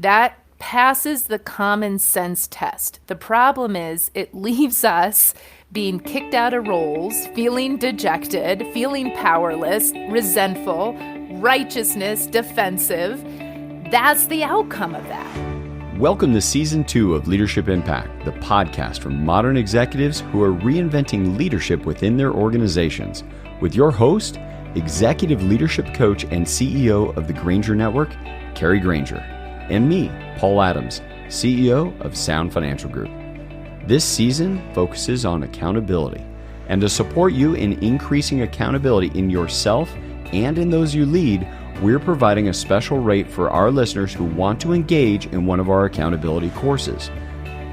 That passes the common sense test. The problem is it leaves us being kicked out of roles, feeling dejected, feeling powerless, resentful, righteousness, defensive. That's the outcome of that. Welcome to Season 2 of Leadership Impact, the podcast for modern executives who are reinventing leadership within their organizations. With your host, Executive Leadership Coach and CEO of the Granger Network, Kari Granger, and me, Paul Adams, CEO of Sound Financial Group. This season focuses on accountability, and to support you in increasing accountability in yourself and in those you lead, we're providing a special rate for our listeners who want to engage in one of our accountability courses.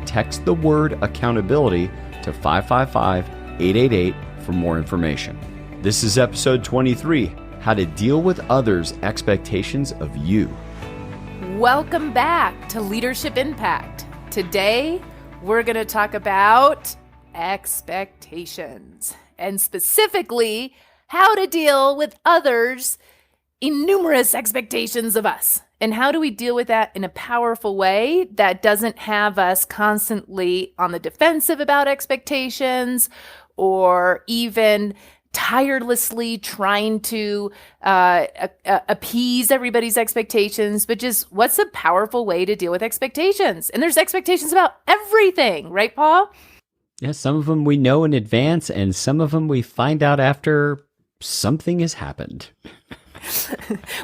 Text the word accountability to 555-888 for more information. This is episode 23, How to Deal with Others' Expectations of You. Welcome back to Leadership Impact. Today, we're going to talk about expectations, and specifically, how to deal with others' innumerous expectations of us. And how do we deal with that in a powerful way that doesn't have us constantly on the defensive about expectations or even tirelessly trying to appease everybody's expectations, but just what's a powerful way to deal with expectations? And there's expectations about everything, right, Paul? Yeah, some of them we know in advance, and some of them we find out after something has happened.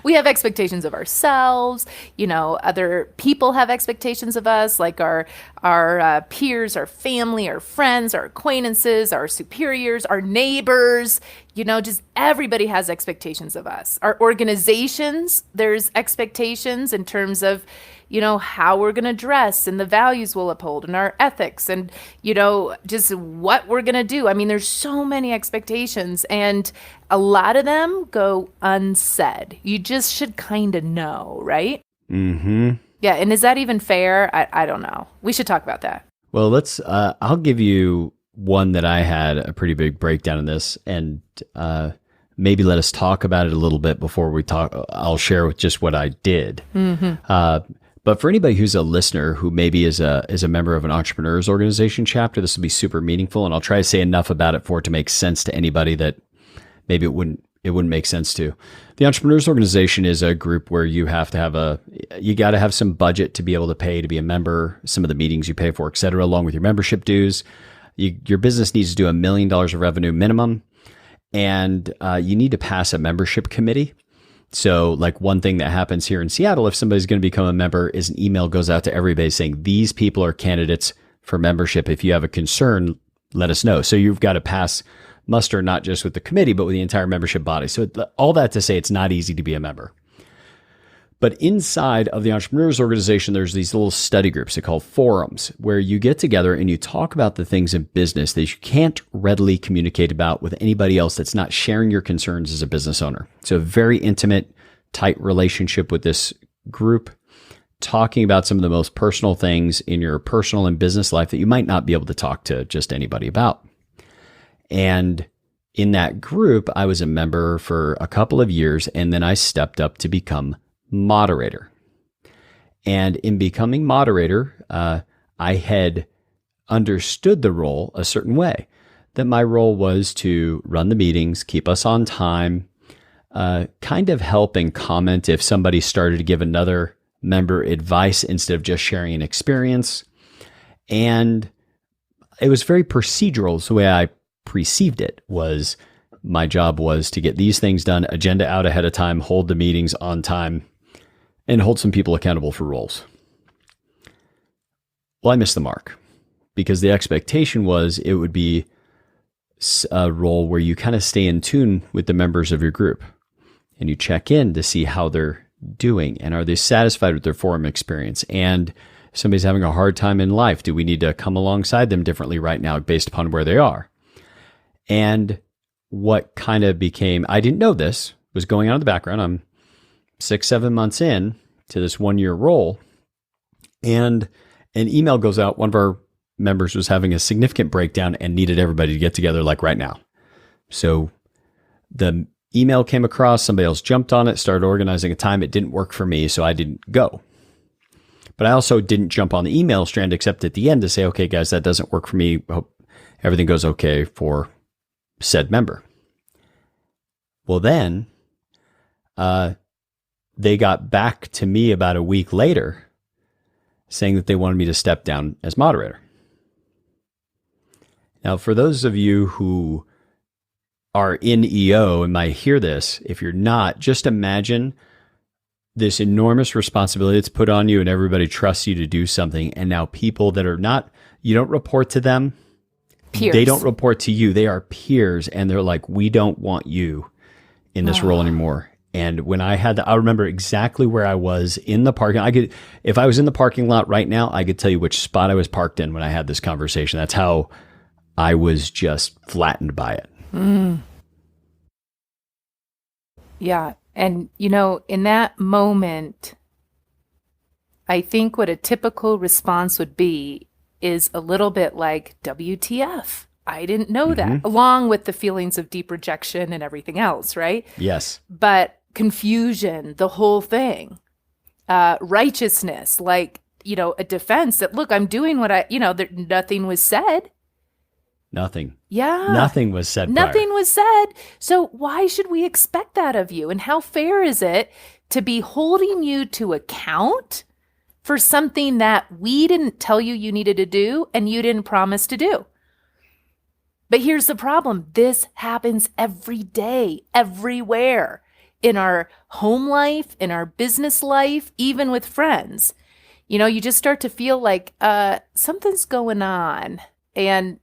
We have expectations of ourselves. You know, other people have expectations of us, like our peers, our family, our friends, our acquaintances, our superiors, our neighbors. You know, just everybody has expectations of us. Our organizations, there's expectations in terms of, you know, how we're going to dress and the values we'll uphold and our ethics and, you know, just what we're going to do. I mean, there's so many expectations, and a lot of them go unsaid. You just should kind of know, right? Mm-hmm. Yeah. And is that even fair? I don't know. We should talk about that. Well, I'll give you one that I had a pretty big breakdown in this, and maybe let us talk about it a little bit before we talk. I'll share with just what I did. Mm-hmm. But for anybody who's a listener who maybe is a member of an entrepreneurs organization chapter, this will be super meaningful, and I'll try to say enough about it for it to make sense to anybody that maybe it wouldn't make sense to. The entrepreneurs organization is a group where you have to you got to have some budget to be able to pay to be a member, some of the meetings you pay for, et cetera, along with your membership dues. Your business needs to do $1 million of revenue minimum, and you need to pass a membership committee. So like one thing that happens here in Seattle, if somebody's going to become a member, is an email goes out to everybody saying, these people are candidates for membership. If you have a concern, let us know. So you've got to pass muster, not just with the committee, but with the entire membership body. So all that to say, it's not easy to be a member. But inside of the entrepreneurs organization, there's these little study groups. They're called forums, where you get together and you talk about the things in business that you can't readily communicate about with anybody else that's not sharing your concerns as a business owner. So a very intimate, tight relationship with this group, talking about some of the most personal things in your personal and business life that you might not be able to talk to just anybody about. And in that group, I was a member for a couple of years, and then I stepped up to become moderator. And in becoming moderator, I had understood the role a certain way, that my role was to run the meetings, keep us on time, kind of help and comment if somebody started to give another member advice instead of just sharing an experience. And it was very procedural. So the way I perceived it was my job was to get these things done, agenda out ahead of time, hold the meetings on time, and hold some people accountable for roles. Well, I missed the mark because the expectation was it would be a role where you kind of stay in tune with the members of your group and you check in to see how they're doing and are they satisfied with their forum experience. And if somebody's having a hard time in life, do we need to come alongside them differently right now based upon where they are? And what kind of became, I didn't know this was going on in the background. I'm 6-7 months in to this 1-year role, and an email goes out. One of our members was having a significant breakdown and needed everybody to get together like right now. So the email came across, somebody else jumped on it, started organizing a time. It didn't work for me, so I didn't go. But I also didn't jump on the email strand except at the end to say, okay, guys, that doesn't work for me. Hope everything goes okay for said member. Well, then they got back to me about a week later saying that they wanted me to step down as moderator. Now, for those of you who are in EO and might hear this, if you're not, just imagine this enormous responsibility that's put on you and everybody trusts you to do something. And now people that are not, you don't report to them. Peers. They don't report to you. They are peers. And they're like, we don't want you in this role anymore. And when I had I remember exactly where I was in the parking. If I was in the parking lot right now, I could tell you which spot I was parked in when I had this conversation. That's how I was just flattened by it. Yeah. And, you know, in that moment, I think what a typical response would be is a little bit like, WTF, I didn't know that, along with the feelings of deep rejection and everything else, right? Yes. But confusion, the whole thing, righteousness, like, you know, a defense that, look, I'm doing what nothing was said. Nothing. Yeah. Nothing was said. Nothing was said. So why should we expect that of you? And how fair is it to be holding you to account for something that we didn't tell you you needed to do and you didn't promise to do? But here's the problem. This happens every day, everywhere, in our home life, in our business life, even with friends. You know, you just start to feel like something's going on. And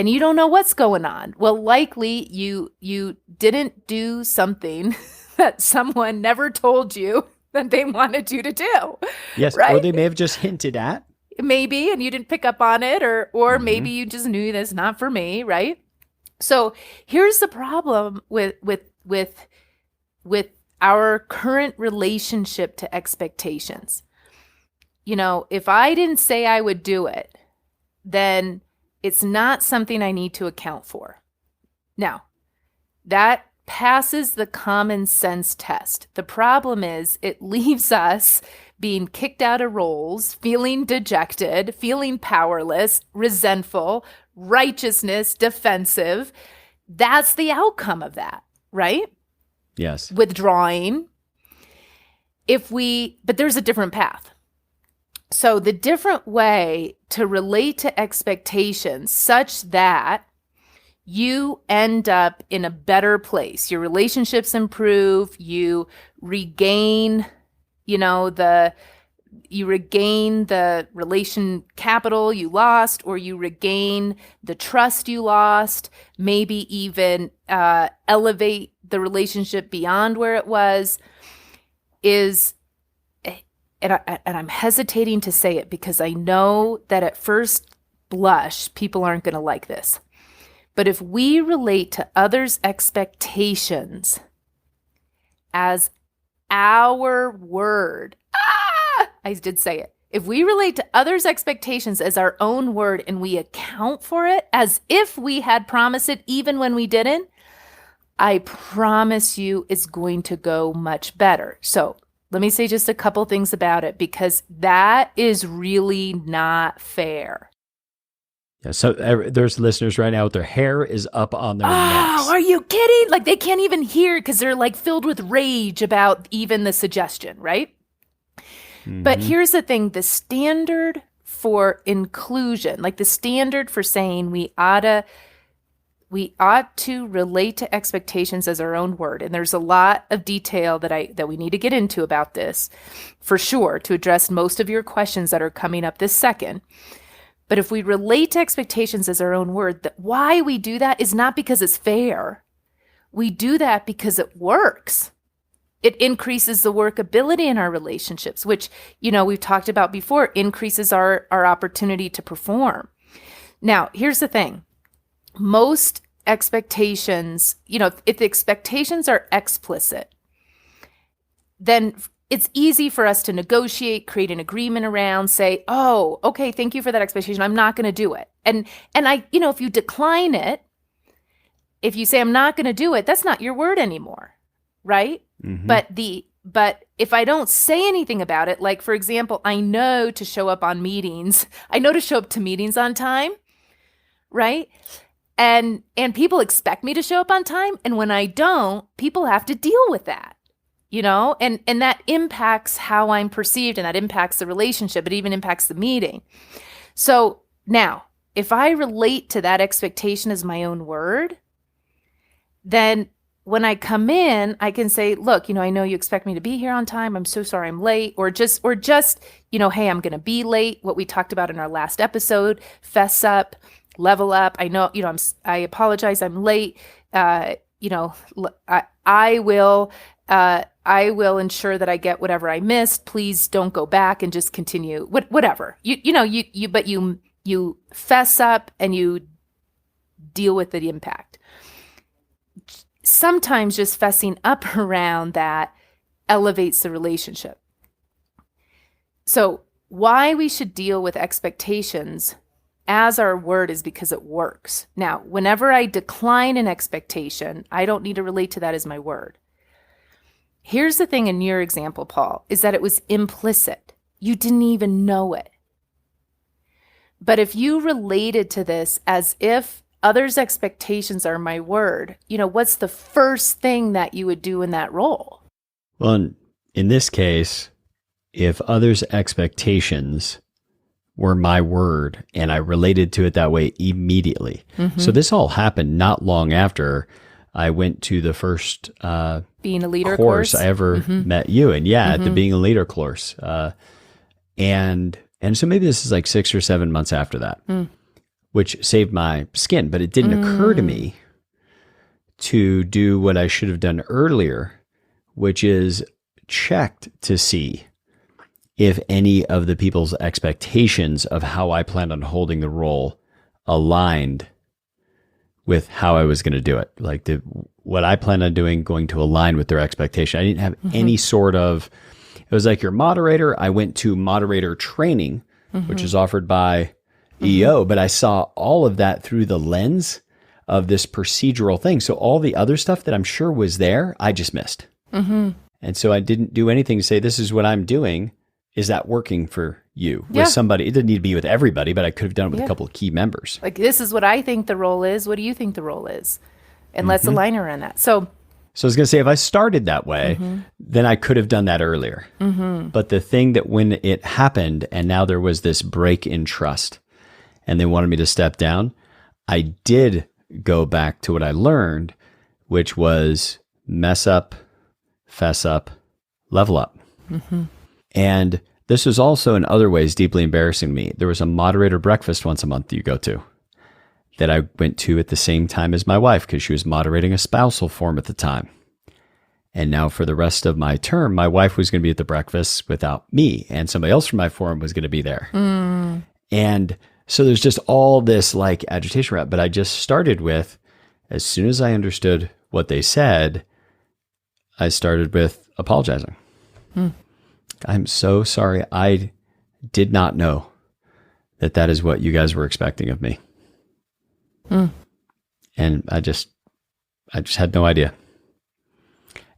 you don't know what's going on. Well, likely you didn't do something that someone never told you that they wanted you to do. Yes, right? Or they may have just hinted at. Maybe, and you didn't pick up on it, or maybe you just knew that's not for me, right? So here's the problem with our current relationship to expectations. You know, if I didn't say I would do it, then it's not something I need to account for. Now, that passes the common sense test. The problem is it leaves us being kicked out of roles, feeling dejected, feeling powerless, resentful, righteousness, defensive. That's the outcome of that, right? Yes. Withdrawing. But there's a different path. So the different way to relate to expectations such that you end up in a better place, your relationships improve, you regain, the relation capital you lost, or you regain the trust you lost, maybe even elevate the relationship beyond where it was, and I'm hesitating to say it because I know that at first blush, people aren't going to like this. But if we relate to others' expectations as our word, I did say it. If we relate to others' expectations as our own word and we account for it as if we had promised it even when we didn't, I promise you it's going to go much better. So let me say just a couple things about it, because that is really not fair. Yeah, so there's listeners right now with their hair is up on their necks. Oh, are you kidding? Like, they can't even hear because they're like filled with rage about even the suggestion, right? But here's the thing, the standard for inclusion, like the standard for saying we ought to relate to expectations as our own word. And there's a lot of detail that we need to get into about this for sure to address most of your questions that are coming up this second. But if we relate to expectations as our own word, why we do that is not because it's fair. We do that because it works. It increases the workability in our relationships, which, we've talked about before, increases our opportunity to perform. Now, here's the thing. Most expectations, if the expectations are explicit, then it's easy for us to negotiate, create an agreement around, say, oh, okay, thank you for that expectation. I'm not going to do it. And if you decline it, if you say I'm not going to do it, that's not your word anymore, right? But if I don't say anything about it, like for example, I know to show up on meetings, I know to show up to meetings on time, right? And people expect me to show up on time. And when I don't, people have to deal with that, and that impacts how I'm perceived, and that impacts the relationship. It even impacts the meeting. So now, if I relate to that expectation as my own word, then when I come in, I can say, look, I know you expect me to be here on time. I'm so sorry I'm late. Or just, hey, I'm going to be late. What we talked about in our last episode, fess up, level up. I know, I apologize. I'm late. I will ensure that I get whatever I missed. Please don't go back and just continue. Whatever. But you fess up and you deal with the impact. Sometimes just fessing up around that elevates the relationship. So why we should deal with expectations as our word is because it works. Now, whenever I decline an expectation, I don't need to relate to that as my word. Here's the thing in your example, Paul, is that it was implicit. You didn't even know it. But if you related to this as if others' expectations are my word, what's the first thing that you would do in that role? Well, in this case, if others' expectations were my word and I related to it that way immediately. Mm-hmm. So this all happened not long after I went to the first Being a Leader course I ever met you in. Yeah, at the Being a Leader course. And so maybe this is like 6 or 7 months after that. Which saved my skin, but it didn't occur to me to do what I should have done earlier, which is checked to see if any of the people's expectations of how I planned on holding the role aligned with how I was going to do it. Like what I planned on doing, going to align with their expectation. I didn't have any sort of, it was like your moderator. I went to moderator training, which is offered by EO, but I saw all of that through the lens of this procedural thing. So all the other stuff that I'm sure was there, I just missed. And so I didn't do anything to say, this is what I'm doing. Is that working for you? With somebody? It didn't need to be with everybody, but I could have done it with a couple of key members. Like, this is what I think the role is. What do you think the role is? And let's align around that. So I was going to say, if I started that way, then I could have done that earlier. But the thing that when it happened and now there was this break in trust, and they wanted me to step down, I did go back to what I learned, which was mess up, fess up, level up. And this was also in other ways deeply embarrassing to me. There was a moderator breakfast once a month you go to that I went to at the same time as my wife because she was moderating a spousal forum at the time. And now for the rest of my term, my wife was going to be at the breakfast without me, and somebody else from my forum was going to be there. And so there's just all this like agitation around, but I just started with, as soon as I understood what they said, I started with apologizing. I'm so sorry. I did not know that is what you guys were expecting of me. And I just had no idea.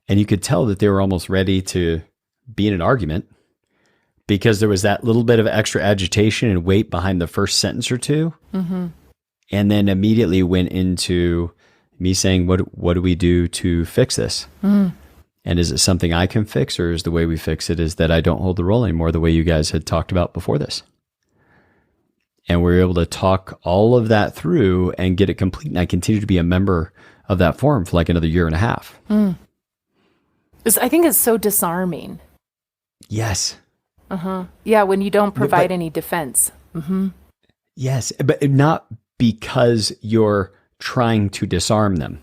And you could tell that they were almost ready to be in an argument, because there was that little bit of extra agitation and weight behind the first sentence or two. And then immediately went into me saying, what do we do to fix this? And is it something I can fix, or is the way we fix it is that I don't hold the role anymore, the way you guys had talked about before this? And we were able to talk all of that through and get it complete. And I continue to be a member of that forum for like another 1.5 years. I think it's so disarming. Yes. Yeah, when you don't provide any defense. Yes, but not because you're trying to disarm them,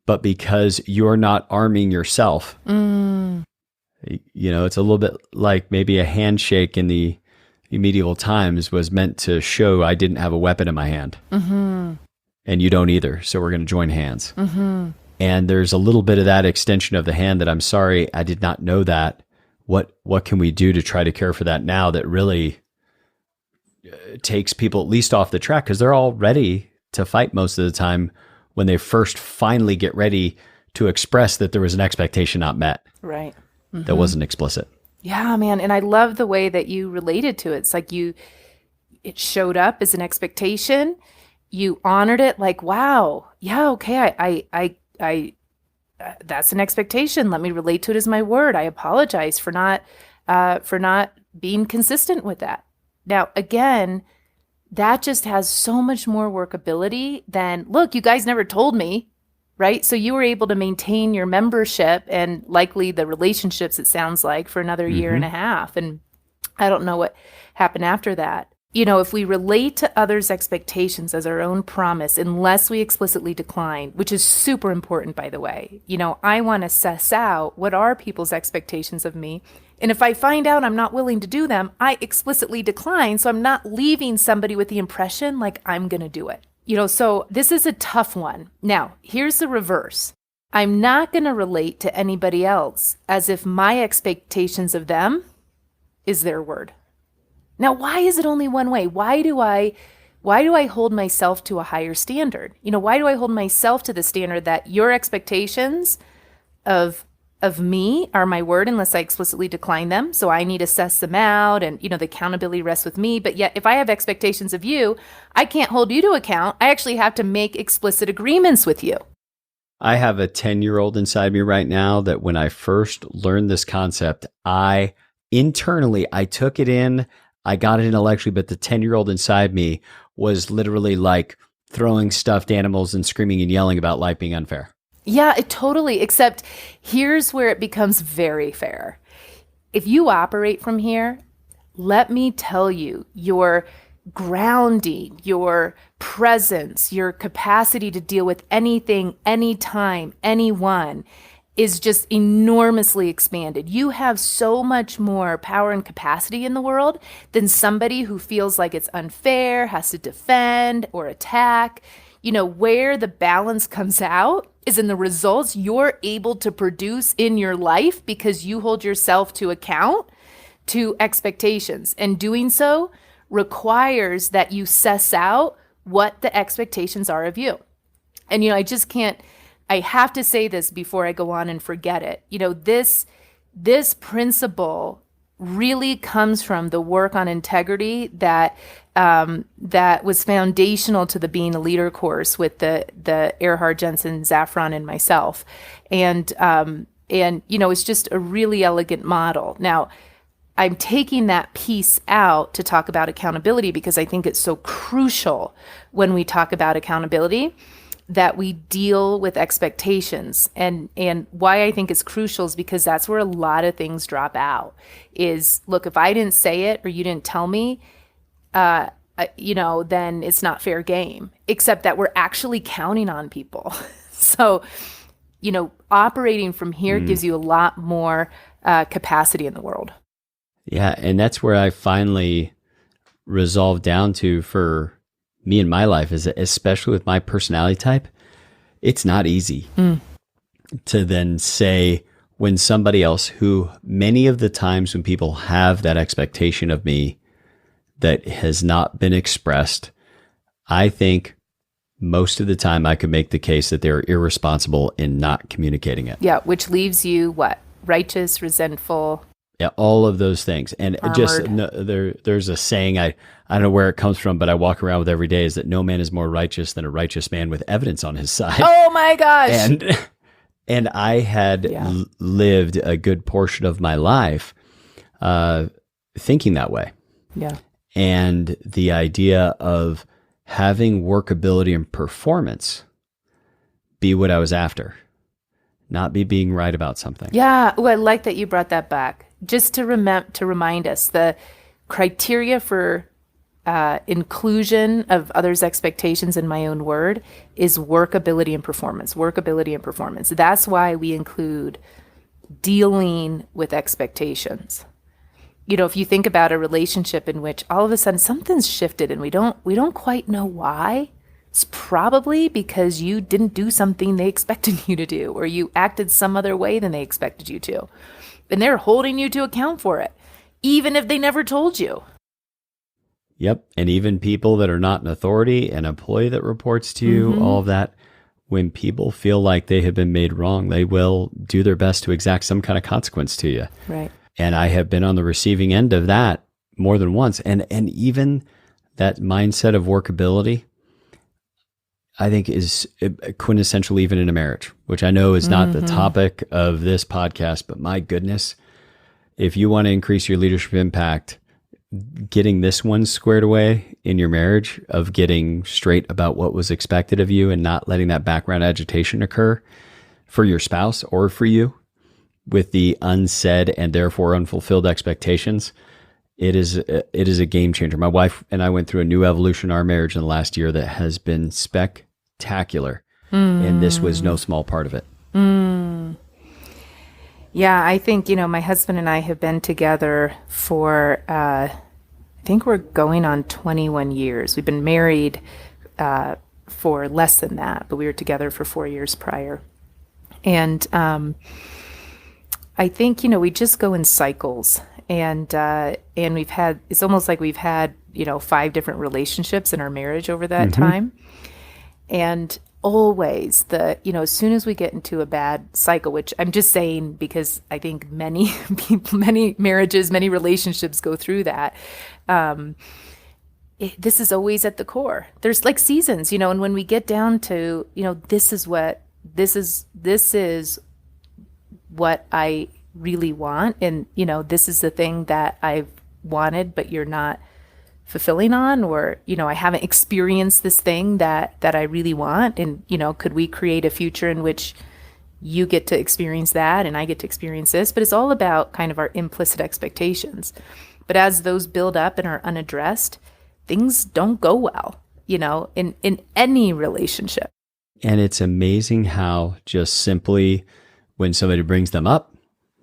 but because you're not arming yourself. It's a little bit like maybe a handshake in the medieval times was meant to show I didn't have a weapon in my hand. And you don't either, so we're going to join hands. And there's a little bit of that extension of the hand that I'm sorry, I did not know that. What can we do to try to care for that now that really takes people at least off the track? Because they're all ready to fight most of the time when they first finally get ready to express that there was an expectation not met. Right. that wasn't explicit. Yeah, man. And I love the way that you related to it. It's like it showed up as an expectation. You honored it like, wow, yeah, okay, I that's an expectation. Let me relate to it as my word. I apologize for not being consistent with that. Now, again, that just has so much more workability than, look, you guys never told me, right? So you were able to maintain your membership and likely the relationships, it sounds like, for another year and a half. And I don't know what happened after that. If we relate to others' expectations as our own promise, unless we explicitly decline, which is super important, by the way, I want to suss out what are people's expectations of me. And if I find out I'm not willing to do them, I explicitly decline. So I'm not leaving somebody with the impression like I'm going to do it. So this is a tough one. Now, here's the reverse. I'm not going to relate to anybody else as if my expectations of them is their word. Now, why is it only one way? Why do I hold myself to a higher standard? Why do I hold myself to the standard that your expectations of me are my word unless I explicitly decline them? So I need to suss them out and, the accountability rests with me. But yet if I have expectations of you, I can't hold you to account. I actually have to make explicit agreements with you. I have a 10-year-old inside me right now that when I first learned this concept, I took it in. I got it intellectually, but the 10-year-old inside me was literally like throwing stuffed animals and screaming and yelling about life being unfair. Yeah, totally. Except here's where it becomes very fair. If you operate from here, let me tell you, your grounding, your presence, your capacity to deal with anything, anytime, anyone is just enormously expanded. You have so much more power and capacity in the world than somebody who feels like it's unfair, has to defend or attack. Where the balance comes out is in the results you're able to produce in your life because you hold yourself to account to expectations. And doing so requires that you suss out what the expectations are of you. And, I have to say this before I go on and forget it. This principle really comes from the work on integrity that was foundational to the Being a Leader course with the Erhard Jensen, Zaffron, and myself. And it's just a really elegant model. Now, I'm taking that piece out to talk about accountability because I think it's so crucial when we talk about accountability that we deal with expectations. And why I think it's crucial is because that's where a lot of things drop out is, look, if I didn't say it or you didn't tell me, then it's not fair game, except that we're actually counting on people. So, operating from here gives you a lot more capacity in the world. Yeah. And that's where I finally resolved down to for me in my life, is especially with my personality type, it's not easy to then say when somebody else who many of the times when people have that expectation of me that has not been expressed, I think most of the time I could make the case that they're irresponsible in not communicating it. Yeah, which leaves you what? Righteous, resentful. Yeah, all of those things. And armored. Just there's a saying, I don't know where it comes from, but I walk around with every day, is that no man is more righteous than a righteous man with evidence on his side. Oh my gosh. And I had lived a good portion of my life thinking that way. Yeah. And the idea of having workability and performance be what I was after, not be being right about something. Yeah. Oh, I like that you brought that back. Just to remind us, the criteria for inclusion of others' expectations in my own word is workability and performance. Workability and performance. That's why we include dealing with expectations. If you think about a relationship in which all of a sudden something's shifted and we don't quite know why, it's probably because you didn't do something they expected you to do, or you acted some other way than they expected you to. And they're holding you to account for it, even if they never told you. Yep. And even people that are not in authority, an employee that reports to you, all of that, when people feel like they have been made wrong, they will do their best to exact some kind of consequence to you. Right. And I have been on the receiving end of that more than once. And even that mindset of workability, I think, is quintessential even in a marriage, which I know is not the topic of this podcast, but my goodness, if you want to increase your leadership impact, getting this one squared away in your marriage, of getting straight about what was expected of you and not letting that background agitation occur for your spouse or for you with the unsaid and therefore unfulfilled expectations, it is a game changer. My wife and I went through a new evolution in our marriage in the last year that has been spectacular. And this was no small part of it. Yeah, I think, my husband and I have been together for, I think we're going on 21 years. We've been married for less than that, but we were together for 4 years prior. And I think, we just go in cycles. And it's almost like we've had, 5 different relationships in our marriage over that time. And always as soon as we get into a bad cycle, which I'm just saying because I think many people, many marriages, many relationships go through that. This is always at the core. There's like seasons, and when we get down to, this is what I really want. And, this is the thing that I've wanted, but you're not fulfilling on, or, I haven't experienced this thing that I really want. And, could we create a future in which you get to experience that and I get to experience this? But it's all about kind of our implicit expectations. But as those build up and are unaddressed, things don't go well, in any relationship. And it's amazing how just simply when somebody brings them up,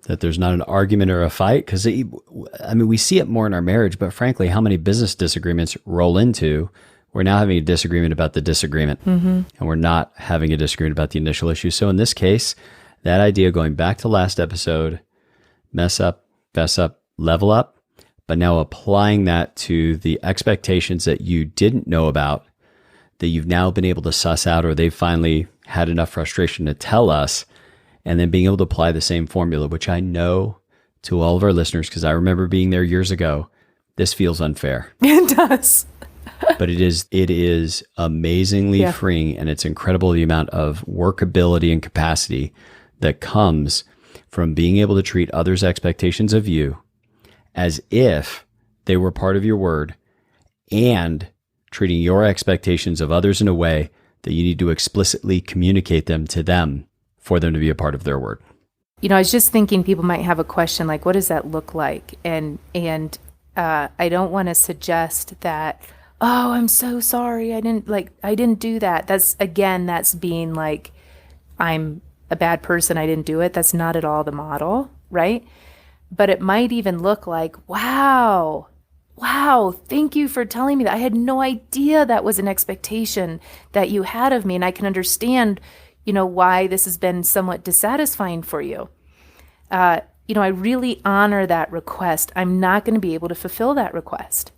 that there's not an argument or a fight, because we see it more in our marriage, but frankly, how many business disagreements roll into, we're now having a disagreement about the disagreement, and we're not having a disagreement about the initial issue. So in this case, that idea, going back to last episode, mess up, fess up, level up, but now applying that to the expectations that you didn't know about, that you've now been able to suss out, or they've finally had enough frustration to tell us, and then being able to apply the same formula, which I know to all of our listeners, because I remember being there years ago, this feels unfair. It does. But it is amazingly freeing, and it's incredible the amount of workability and capacity that comes from being able to treat others' expectations of you as if they were part of your word, and treating your expectations of others in a way that you need to explicitly communicate them to them for them to be a part of their word. I was just thinking people might have a question like, what does that look like? And I don't want to suggest that, oh, I'm so sorry, I didn't do that. That's being like, I'm a bad person, I didn't do it. That's not at all the model, right? But it might even look like, wow, thank you for telling me that. I had no idea that was an expectation that you had of me, and I can understand why this has been somewhat dissatisfying for you. I really honor that request. I'm not going to be able to fulfill that request.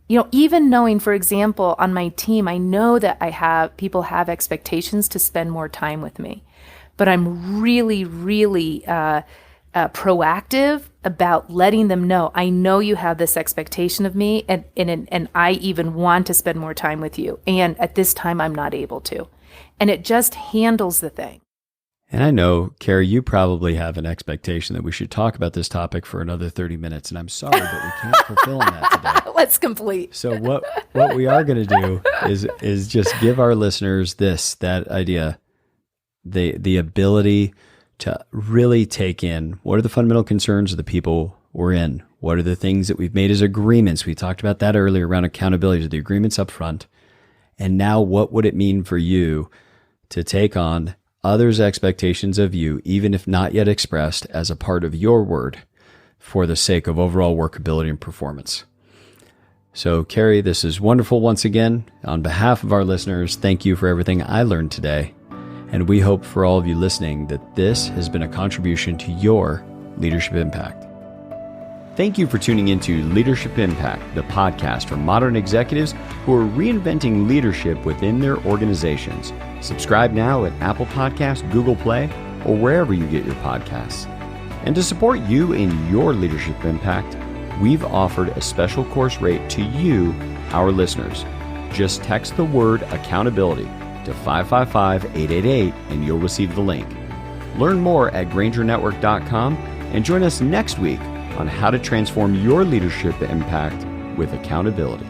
Even knowing, for example, on my team, I know that people have expectations to spend more time with me, but I'm really, really proactive about letting them know, I know you have this expectation of me, and I even want to spend more time with you. And at this time, I'm not able to. And it just handles the thing. And I know, Kari, you probably have an expectation that we should talk about this topic for another 30 minutes. And I'm sorry, but we can't fulfill that today. Let's complete. So what we are going to do is just give our listeners that idea, the ability to really take in, what are the fundamental concerns of the people we're in? What are the things that we've made as agreements? We talked about that earlier around accountability, the agreements up front. And now what would it mean for you to take on others' expectations of you, even if not yet expressed, as a part of your word for the sake of overall workability and performance? So, Kari, this is wonderful once again. On behalf of our listeners, thank you for everything I learned today. And we hope for all of you listening that this has been a contribution to your leadership impact. Thank you for tuning into Leadership Impact, the podcast for modern executives who are reinventing leadership within their organizations. Subscribe now at Apple Podcasts, Google Play, or wherever you get your podcasts. And to support you in your leadership impact, we've offered a special course rate to you, our listeners. Just text the word accountability to 555-888 and you'll receive the link. Learn more at grangerNetwork.com and join us next week on how to transform your leadership impact with accountability.